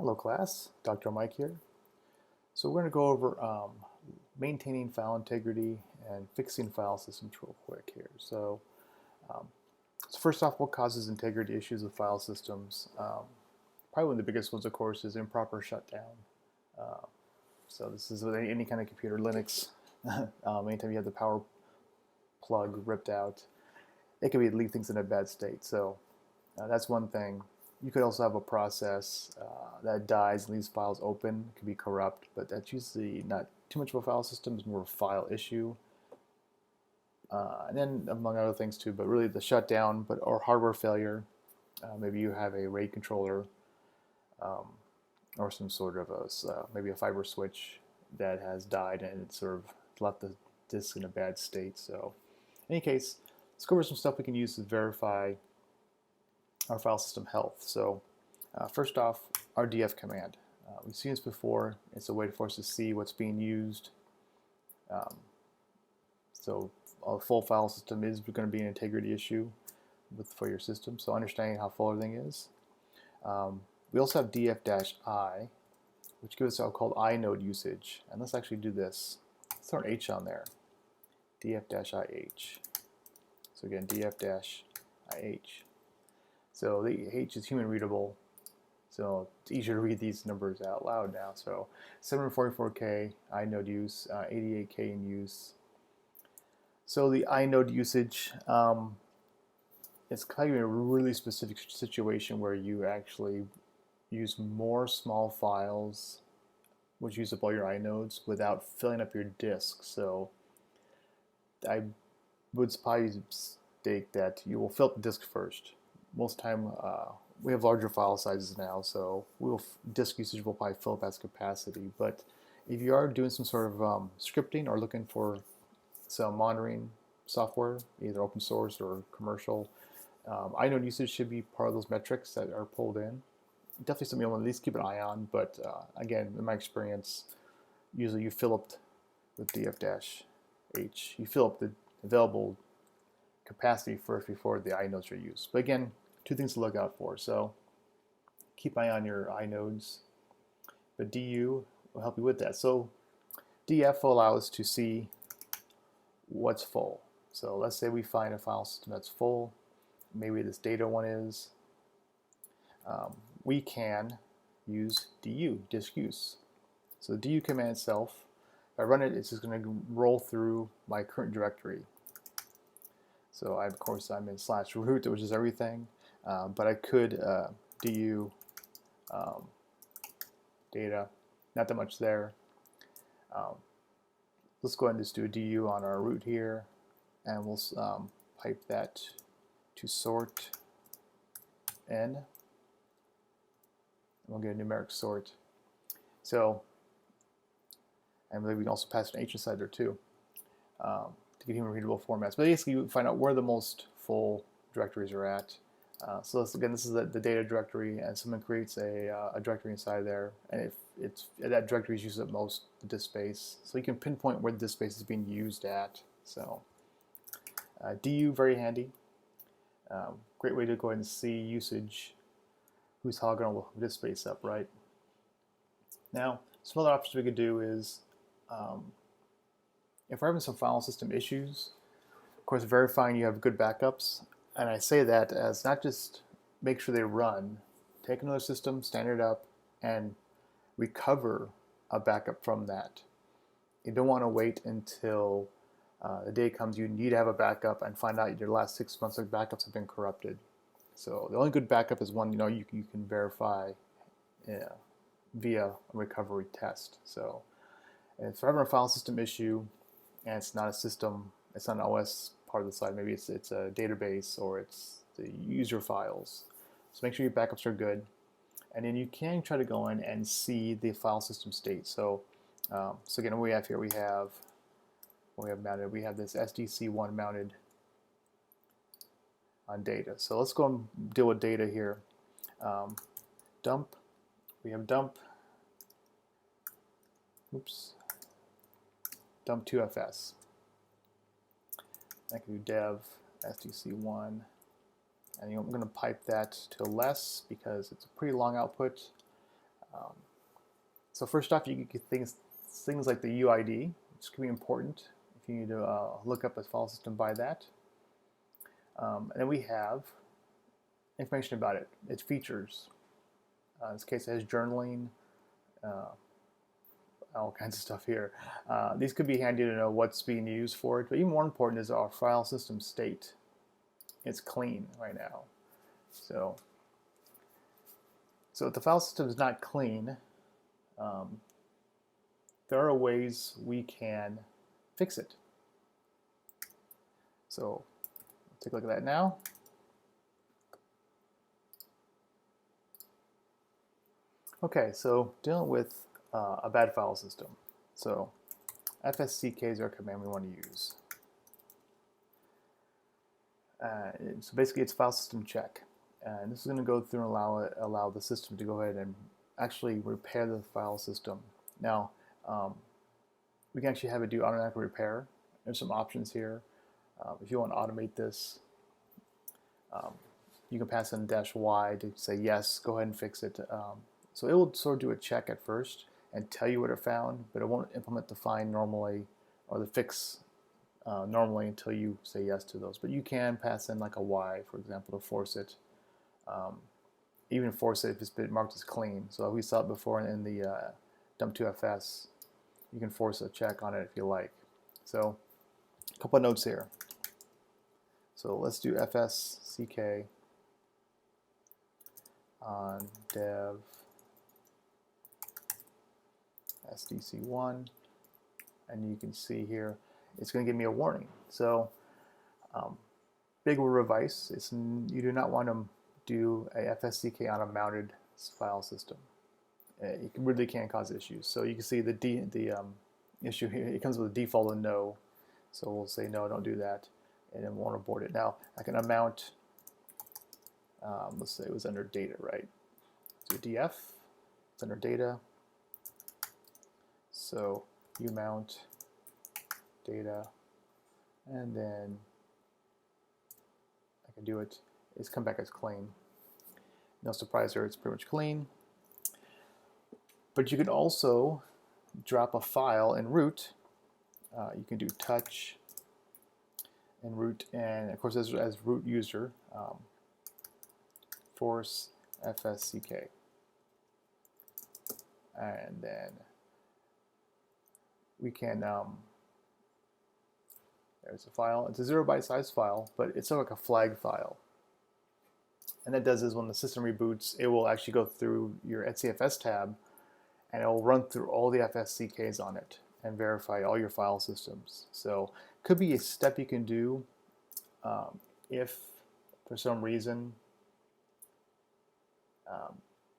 Hello class, Dr. Mike here. So we're going to go over maintaining file integrity and fixing file systems real quick here. Um, so first off, what causes integrity issues with file systems? Probably one of the biggest ones, of course, is improper shutdown. Uh, so this is with any kind of computer, Linux. Anytime you have the power plug ripped out, it can leave things in a bad state. So that's one thing. You could also have a process that dies and leaves files open. It could be corrupt, but that's usually not too much of a file system. It's more of a file issue. And then among other things too, but really the shutdown or hardware failure. Maybe you have a RAID controller um, or some sort of maybe a fiber switch that has died and it sort of left the disk in a bad state. So in any case, let's go over some stuff we can use to verify our file system health. So first off, our df command. We've seen this before. It's a way for us to see what's being used. So a full file system is going to be an integrity issue for your system. So understanding how full everything is. We also have df-i, which gives us what's called inode usage. And let's actually do this. Let's throw an h on there. df-ih. So again, df-ih. So the H is human readable, so it's easier to read these numbers out loud now. So 744K inode use, 88K in use. So the inode usage, it's kind of a really specific situation where you actually use more small files, which use up all your inodes, without filling up your disk. So I would probably state that you will fill up the disk first. Most time we have larger file sizes now, so disk usage will probably fill up as capacity. But if you are doing some sort of scripting or looking for some monitoring software, either open source or commercial, inode usage should be part of those metrics that are pulled in. Definitely something you want to at least keep an eye on, but again, in my experience, usually you fill up with df-h. You fill up the available capacity first before the inodes are used. But again, two things to look out for. So keep an eye on your inodes, but du will help you with that. So df will allow us to see what's full. So let's say we find a file system that's full. Maybe this data one is. We can use du, disk use. So the du command itself, if I run it, it's just going to roll through my current directory. So of course I'm in /root, which is everything, but I could du data, not that much there. Let's go ahead and just do a du on our root here, and we'll pipe that to sort n. We'll get a numeric sort. So, and maybe we can also pass an h inside there too. To get human readable formats. But basically, you find out where the most full directories are at. So this is the data directory, and someone creates a directory inside there, and if that directory is used up most the disk space, so you can pinpoint where the disk space is being used at. So du, very handy. Great way to go ahead and see usage. Who's hogging disk space up, right? Now, some other options we could do is if we're having some file system issues, of course, verifying you have good backups. And I say that as not just make sure they run, take another system, stand it up, and recover a backup from that. You don't want to wait until the day comes you need to have a backup and find out your last 6 months of backups have been corrupted. So the only good backup is one you can verify via a recovery test. So if we're having a file system issue, and it's not a system, it's not an OS part of the side, maybe it's a database or it's the user files. So make sure your backups are good. And then you can try to go in and see the file system state. So again, what we have here, we have this SDC1 mounted on data. So let's go and deal with data here. Dump, we have dump, dump 2fs. I can do dev SDC1, and I'm going to pipe that to less because it's a pretty long output. Um, so first off, you can get things like the UID, which can be important if you need to look up a file system by that. And then we have information about it, its features. In this case, it has journaling, all kinds of stuff here. These could be handy to know what's being used for it, but even more important is our file system state. It's clean right now. So if the file system is not clean, there are ways we can fix it. So take a look at that now. Okay, so dealing with a bad file system. So fsck is our command we want to use. So basically it's file system check. And this is going to go through and allow the system to go ahead and actually repair the file system. Now, we can actually have it do automatic repair. There's some options here. If you want to automate this, you can pass in -y to say yes, go ahead and fix it. So it will sort of do a check at first and tell you what it found, but it won't implement the find normally or the fix normally until you say yes to those. But you can pass in like a y, for example, to force it. Even force it if it's been marked as clean. So we saw it before in the dump2fs. You can force a check on it if you like. So a couple of notes here. So let's do fsck on dev sdc1, and you can see here it's going to give me a warning. So big word of advice, you do not want to do a fsck on a mounted file system. It really can cause issues. So you can see the issue here, it comes with a default of no. So we'll say no, don't do that, and then won't abort it. Now I can amount, let's say it was under data, right? So df, it's under data. So you mount data, and then I can do it. It's come back as clean. No surprise there, it's pretty much clean. But you can also drop a file in root. You can do touch in root, and of course as root user, force fsck, and then we can, there's a file. It's a 0 byte size file, but it's sort of like a flag file. And that does is when the system reboots, it will actually go through your etcfs tab, and it will run through all the fscks on it and verify all your file systems. So could be a step you can do if for some reason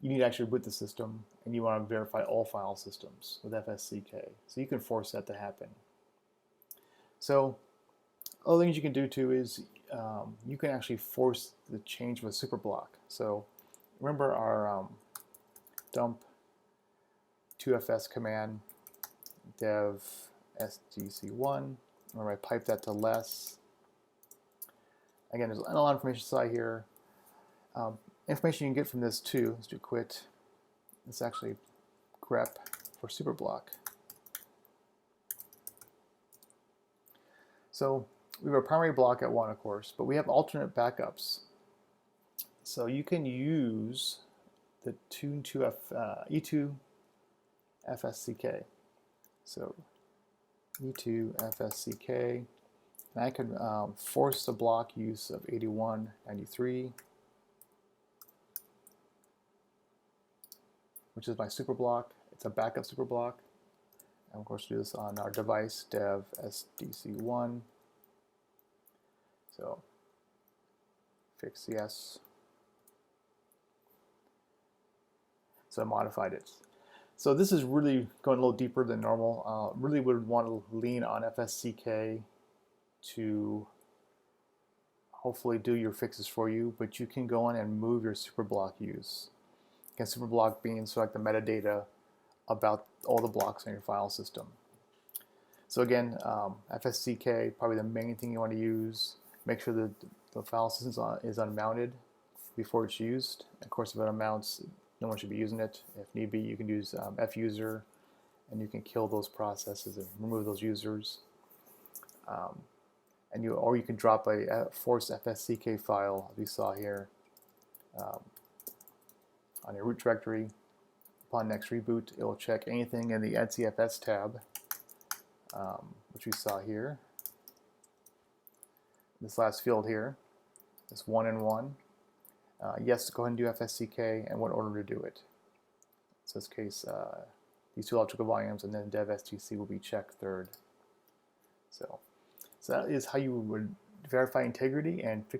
you need to actually boot the system and you want to verify all file systems with fsck. So you can force that to happen. So other things you can do too is you can actually force the change of a super block. So remember our dump2fs command, dev sdc1. Remember I piped that to less. Again, there's a lot of information inside here. Information you can get from this too. Let's do quit. It's actually grep for superblock. So we have a primary block at 1, of course, but we have alternate backups. So you can use the E2 FSCK. So E2 FSCK, and I can force the block use of 8193, which is my super block. It's a backup super block. And of course, do this on our device dev sdc1. So fix yes. So I modified it. So this is really going a little deeper than normal. Really would want to lean on FSCK to hopefully do your fixes for you, but you can go in and move your superblock use. Again, superblock being sort of like the metadata about all the blocks in your file system. So again, FSCK, probably the main thing you want to use. Make sure that the file system is unmounted before it's used. Of course, if it unmounts, no one should be using it. If need be, you can use fuser, and you can kill those processes and remove those users. Or you can drop a force fsck file, as we saw here, on your root directory. Upon next reboot, it will check anything in the NCFS tab, which we saw here. This last field here, this 1 and 1. Yes, go ahead and do fsck, and what order to do it. So in this case, these two electrical volumes and then dev stc will be checked third. So that is how you would verify integrity and fix